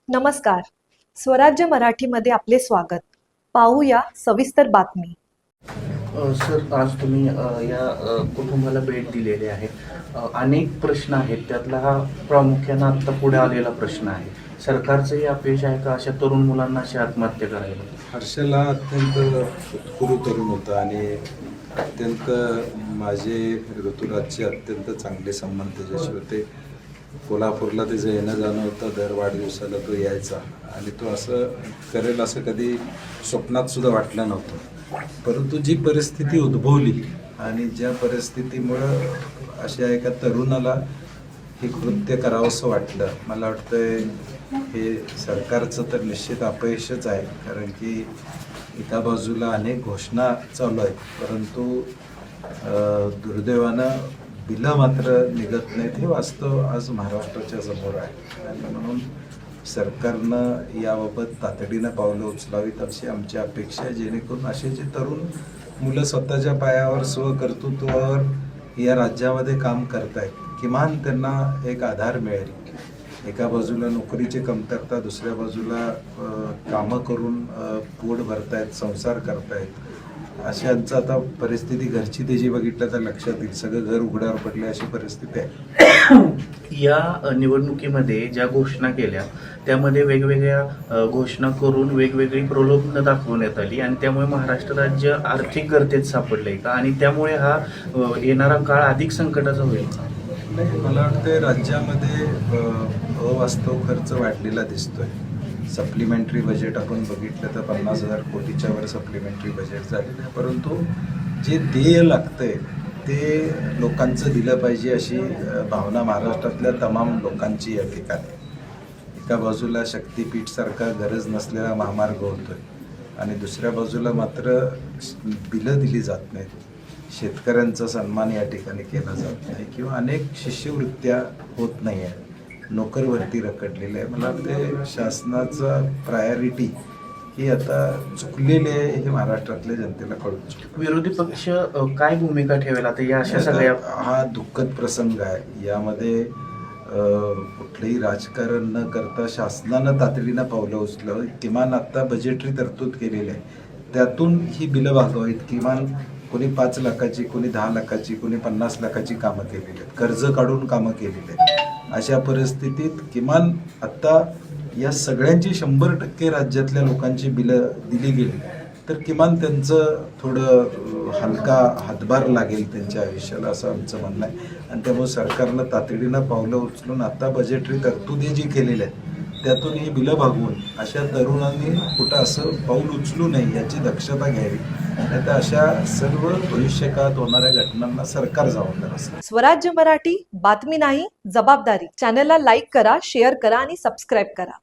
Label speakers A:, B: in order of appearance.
A: नमस्कार. स्वराज्य मराठीमध्ये आपले स्वागत. पाहूया सविस्तर बातमी.
B: सर, आज तुम्ही या कुटुंबाला भेट दिलेली आहे. अनेक प्रश्न आहेत, त्यातला हा प्रामुख्यानं आत्ता पुढे आलेला प्रश्न आहे. सरकारचंही अपयश आहे का अशा तरुण मुलांना अशी आत्महत्या करायला?
C: हर्षला अत्यंत उत्कृष्ट तरुण होता आणि अत्यंत माझे ऋतुराजचे अत्यंत चांगले संबंध त्याच्याशी होते. कोल्हापूरला त्याचं येणं जाणं होतं, दर वाढदिवसाला तो यायचा आणि तो असं करेल असं कधी स्वप्नात सुद्धा वाटलं नव्हतं. परंतु जी परिस्थिती उद्भवली आणि ज्या परिस्थितीमुळं अशा एका तरुणाला हे कृत्य करावंसं वाटलं, मला वाटतं हे सरकारचं तर निश्चित अपयशच आहे. कारण की एका बाजूला अनेक घोषणा चालू आहेत, परंतु दुर्दैवानं बिलं मात्र निघत नाहीत. हे वास्तव आज महाराष्ट्राच्या समोर आहे आणि म्हणून सरकारनं याबाबत तातडीनं पावलं उचलावीत अशी आमची अपेक्षा आहे, जेणेकरून असे जे तरुण मुलं स्वतःच्या पायावर स्वकर्तृत्वावर या राज्यामध्ये काम करत आहेत, किमान त्यांना एक आधार मिळेल. एका बाजूला नोकरीची कमतरता, दुसऱ्या बाजूला कामं करून पोट भरतायत, संसार करतायत. अशांचं आता परिस्थिती घरची त्याची बघितलं तर लक्षात येईल. सगळं घर उघड्यावर पडले अशी परिस्थिती आहे.
B: या निवडणुकीमध्ये ज्या घोषणा केल्या त्यामध्ये वेगवेगळ्या घोषणा करून वेगवेगळी प्रलोभनं दाखवण्यात आली आणि त्यामुळे महाराष्ट्र राज्य आर्थिक गर्तेत सापडलंय का आणि त्यामुळे हा येणारा काळ अधिक संकटाचा होईल?
C: नाही, मला वाटतं राज्यामध्ये अवास्तव खर्च वाढलेला दिसतोय. सप्लिमेंटरी बजेट आपण बघितलं तर 50,000 कोटीच्या वर सप्लिमेंटरी बजेट झालेलं आहे. परंतु जे देय लागतंय ते लोकांचं दिलं पाहिजे अशी भावना महाराष्ट्रातल्या तमाम लोकांची या ठिकाणी. एका बाजूला शक्तीपीठसारखा गरज नसलेला महामार्ग होतोय आणि दुसऱ्या बाजूला मात्र बिलं दिली जात नाहीत. शेतकऱ्यांचा सन्मान या ठिकाणी केला जात नाही किंवा अनेक शिष्यवृत्त्या होत नाही आहे. नोकर भरती रखडलेली आहे. मला वाटते शासनाचा प्रायोरिटी ही आता चुकलेली आहे हे महाराष्ट्रातल्या जनतेला कळून चुकलं.
B: विरोधी पक्ष काय भूमिका ठेवेल आता या अशा सगळ्या?
C: हा दुःखद प्रसंग आहे. यामध्ये कुठलंही राजकारण न करता शासनानं तातडीनं पावलं उचलावं. किमान आत्ता बजेटरी तरतूद केलेली आहे, त्यातून ही बिलं भागवावीत. किमान कोणी 5 लाखाची, कोणी 10 लाखाची, कोणी 50 लाखाची कामं केलेली आहेत, कर्ज काढून कामं केलेली आहेत. अशा परिस्थितीत किमान आत्ता या सगळ्यांची 100% राज्यातल्या लोकांची बिलं दिली गेली तर किमान त्यांचं थोडं हलका हातभार लागेल त्यांच्या आयुष्याला, असं आमचं म्हणणं आहे. आणि त्यामुळे सरकारनं तातडीनं पावलं उचलून आता बजेटरी तरतुदी जी केलेल्या आहेत त्यातून ही बिलं भागवून अशा तरुणांनी कुठं असं पाऊल उचलू नये याची दक्षता घ्यावी. नाहीतर अशा सर्व भविष्यकाळात होणाऱ्या घटनांना सरकार जबाबदार असेल.
A: स्वराज्य मराठी, बातमी नाही जबाबदारी. चॅनलला लाईक करा, शेअर करा आणि सबस्क्राईब करा.